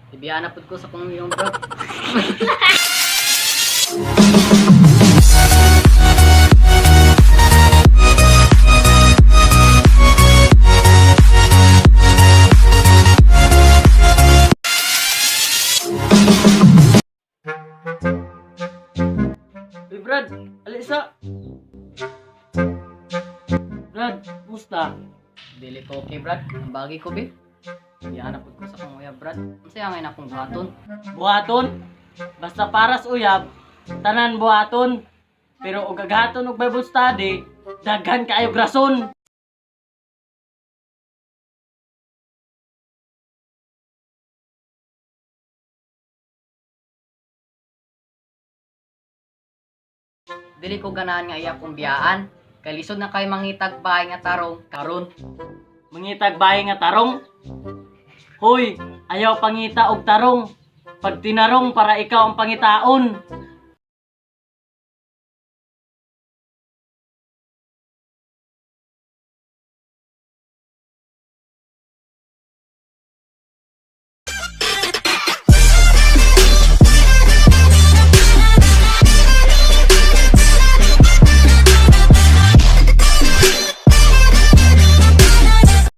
Ibiyan na pud ko sa kong iyong bro. Uy, Brad, alisa. Brad, musta? Dili ko okay brad. Ang bagi ko be. Ibiyan na pud ko sa kong uyab brad. Unsay angay na akong buhaton? Buhaton? Basta paras uyab, tanan buhaton. Pero og aghaton og Bible study, daghan kaayo grason. Dili ko ganahan nga iya kong biyaan. Kay lisod na kay mangitag bahay nga tarong karon. Mangitag bahay nga tarong. Hoy, ayaw pangita og tarong. Pag tinarong para ikaw ang pangitaon.